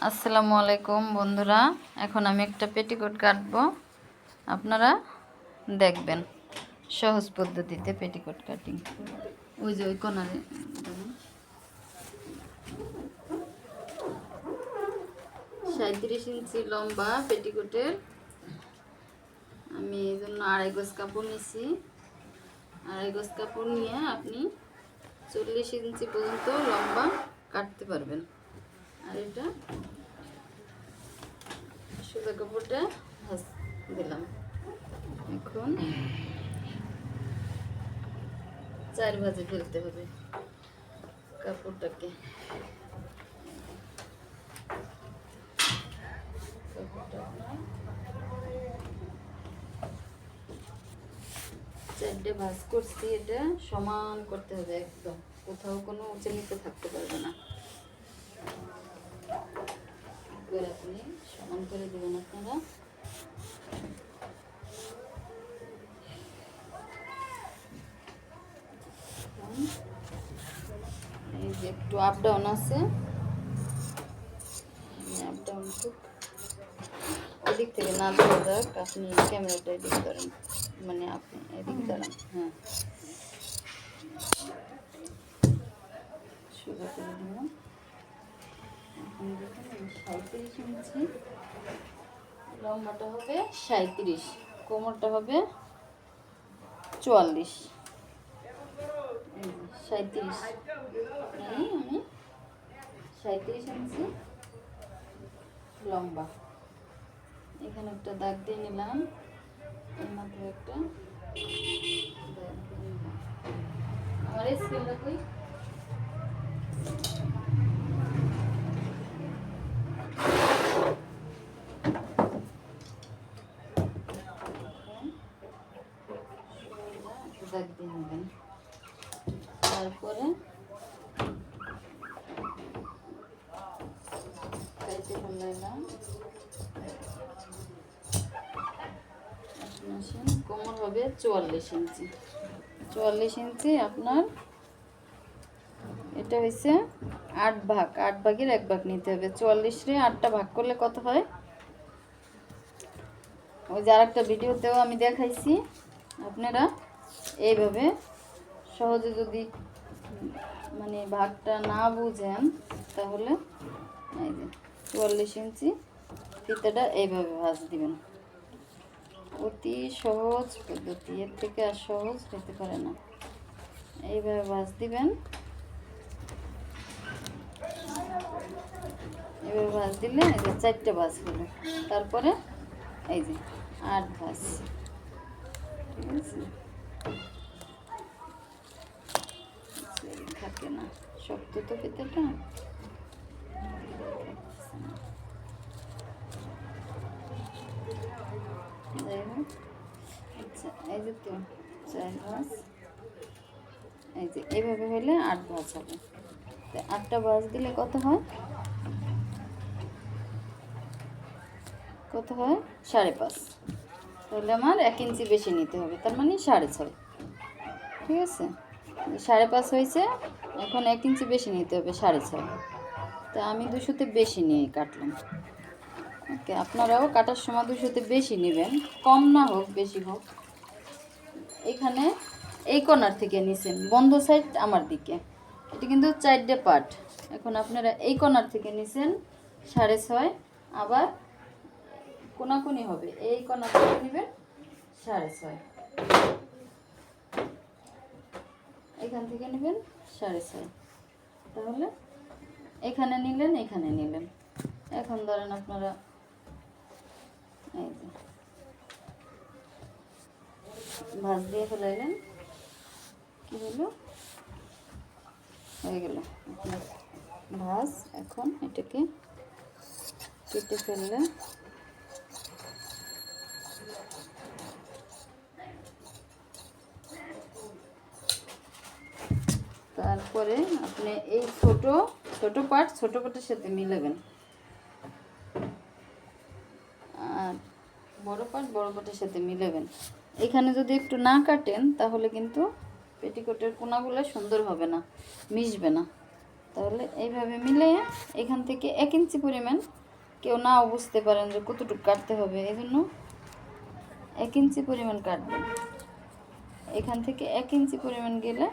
আসসালামু আলাইকুম বন্ধুরা, এখন আমি একটা পেটিকোট কাটবো। আপনারা দেখবেন সহজ পদ্ধতিতে পেটিকোট কাটিং। ওই যে ওই কোণারে 37 ইঞ্চি লম্বা পেটিকোটের আমি এই জন্য 2.5 গজ কাপড় নিছি। 2.5 গজ কাপড় নিয়ে আপনি 40 ইঞ্চি পর্যন্ত লম্বা কাটতে পারবেন। আর এটা সোজা কাপড়টা ভাঁজ দিলাম। এখন 4 ভাঁজে ফেলতে হবে কাপড়টাকে। চারটে ভাঁজ করছি, এটা সমান করতে হবে একদম, কোথাও কোনো উঁচু নিচে থাকতে পারবে না। আপনি সমান করে দেবেন আপনারা। এই যে একটু আপ ডাউন আছে, আপ ডাউন এদিক থেকে না ধরা যাক, আপনি ক্যামেরাটা এদিক ধরেন, মানে আপনি এদিক দাঁড়ান। হ্যাঁ, সোজা করে দিলাম। এখন দেখুন 37 ইঞ্চি লম্বাটা হবে 37, কোমরটা হবে 44। 37 আমি 37 ইঞ্চি লম্বা। এখানে একটা দাগ দিয়ে নিলাম, এর মাথায় একটা দাগ দিয়ে নিলাম। আমার স্কেলটা কই? দাগ দিয়ে নেবেন। তারপরে কাইতে ফেলাইলাম। কোমর হবে 44 ইঞ্চি। 44 ইঞ্চি আপনার এটা হয়েছে 8 ভাগ, 8 ভাগের 1 ভাগ নিতে হবে। 44 রে 8টা ভাগ করলে কত হয়? ওই যে আরেকটা ভিডিওতেও আমি দেখাইছি। আপনারা এইভাবে সহজে যদি মানে ভাগটা না বুঝেন তাহলে এই যে 44 ইঞ্চি ফিতাটা এইভাবে ভাঁজ দিবেন। অতি সহজ পদ্ধতি, এর থেকে আর সহজ হতে পারে না। এইভাবে ভাঁজ দিবেন। এভাবে ভাঁজ দিলে এই যে 4টে ভাঁজ হলো। তারপরে এই যে 8 ভাঁজ, ঠিক আছে? থাকে না, শক্ত তো ফিতাটা। যাই হোক, আচ্ছা এই যে তো 4 ভাঁজ, এই যে এইভাবে হলে 8 ভাঁজ হবে। তো 8টা ভাঁজ দিলে কত হয়? কত হয়? 5.5। তাহলে আমার 1 ইঞ্চি বেশি নিতে হবে, তার মানে 6.5। ঠিক আছে, 5.5 হয়েছে। এখন 1 ইঞ্চি বেশি নিতে হবে, 6.5। তা আমি 200তে বেশি নিয়ে কাটলাম। ওকে, আপনারাও কাটার সময় 200তে বেশি নেবেন, কম না হোক বেশি হোক। এখানে এই কর্নার থেকে নিছেন, বন্ধ সাইড আমার দিকে, এটা কিন্তু 4টে পার্ট। এখন আপনারা এই কর্নার থেকে নিছেন 6.5, আবার কোনাকুনি হবে, এই কর্নার থেকে নেবেন 6.5, এখান থেকে নেবেন 6.5। তাহলে এখানে নিলেন, এখানে নিলেন। এখন ধরেন আপনারা এই যে ভাঁজ দিয়ে ফেলাইলেন, কি হলো? হয়ে গেল আপনার ভাঁজ। এখন এটাকে কেটে ফেললে তারপরে আপনি এই ছোট পার্টের সাথে মিলাবেন, আর বড় পার্টের সাথে মিলাবেন। এখানে যদি একটু না কাটেন তাহলে কিন্তু পেটিকোটের কোনাগুলো সুন্দর হবে না, মিশবে না। তাহলে এইভাবে মিলে এখান থেকে 1 ইঞ্চি পরিমাণ, কেউ নাও বুঝতে পারেন যে কতটুকু কাটতে হবে, এই জন্য 1 ইঞ্চি পরিমাণ কাটবেন। এখান থেকে 1 ইঞ্চি পরিমাণ গেলে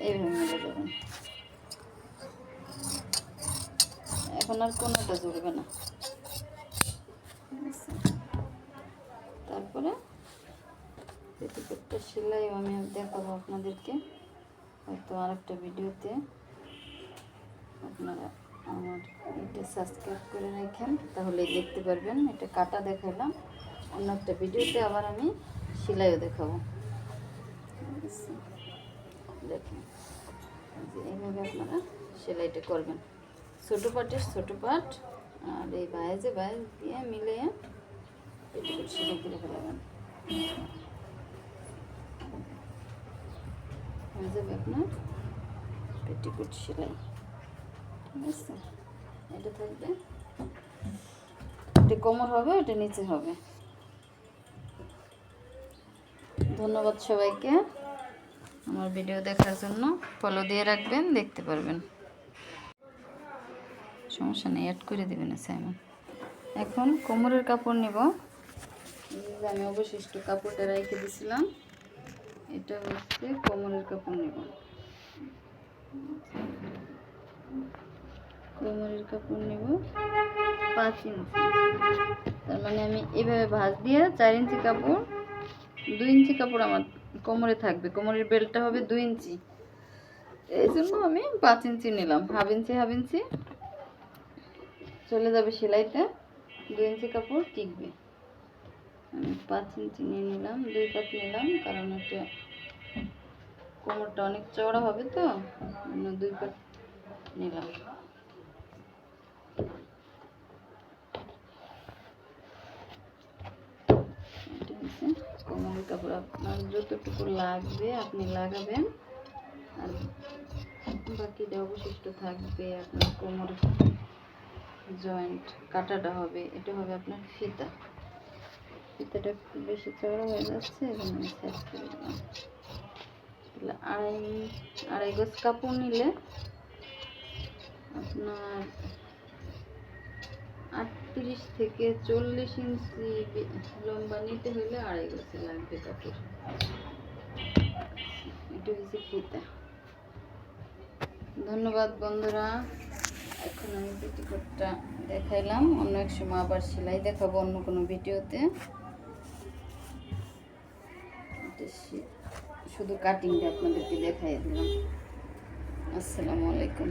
এইভাবে মিলে যাবেন। এখন আর কোনোটা জুড়বে না। তারপরে পেটিকোটটা সেলাই আমি দেখাবো আপনাদেরকে, হয়তো আরেকটা ভিডিওতে। আপনারা আমার এটা সাবস্ক্রাইব করে রাখেন, তাহলে দেখতে পারবেন। এটা কাটা দেখালাম, অন্য একটা ভিডিওতে আবার আমি সেলাইও দেখাবো। দেখেন যে এইভাবে আপনারা সেলাইটা করবেন, ছোটো পাটের ছোটো পাট আর এই ভাঁজে ভাঁজ দিয়ে মিলিয়ে পেটিকোট সেলাই করে ফেলাবেন। হয়ে যাবে আপনার পেটিকোট সেলাই। ঠিক আছে, এটা থাকবে, এটা কোমর হবে, এটা নিচে হবে। ধন্যবাদ সবাইকে আমার ভিডিও দেখার জন্য। ফলো দিয়ে রাখবেন, দেখতে পারবেন, সমস্যা নেই, অ্যাড করে দেবেন সাইমন। এখন কোমরের কাপড় নিব। আমি অবশিষ্ট কাপড়টা রেখে দিয়েছিলাম, এটা হচ্ছে কোমরের কাপড় নিব। কোমরের কাপড় নেব 5 ইঞ্চি, তার মানে আমি এইভাবে ভাঁজ দিয়ে 4 ইঞ্চি কাপড়, 2 ইঞ্চি কাপড় আমার কোমরে থাকবে। কোমরের বেল্টটা হবে 2 ইঞ্চি, এই জন্য আমি 5 ইঞ্চি নিলাম। হাফ ইঞ্চি হাফ ইঞ্চি চলে যাবে সেলাইতে, 2 ইঞ্চি কাপড় টিকবে। আমি 5 ইঞ্চি নিয়ে নিলাম, 2 পাত নিলাম, কারণ এটা কোমরটা অনেক চওড়া হবে, তো 2 পাত নিলাম। কোমরের কাপড় আপনার যতটুকু লাগবে আপনি লাগাবেন, আর বাকিটা অবশিষ্ট থাকবে আপনার কোমরের জয়েন্ট কাটাটা হবে। এটা হবে আপনার ফিতা। ফিতাটা একটু বেশি চওড়া হয়ে যাচ্ছে, এখানে আমি সাইজ করে দিলাম। আড়াই গজ কাপড় নিলে আপনার 38 থেকে 40 ইঞ্চি লম্বা নিতে হলে আড়াই গজ লাগবে কাপড়। এটা হচ্ছে ফিতা। ধন্যবাদ বন্ধুরা। এখন আমি পেটিকোটটা দেখাইলাম, অন্য এক সময় আবার সেলাই দেখাবো অন্য কোনো ভিডিওতে। শুধু কাটিংটা আপনাদেরকে দেখাই দিলাম। আসসালামু আলাইকুম।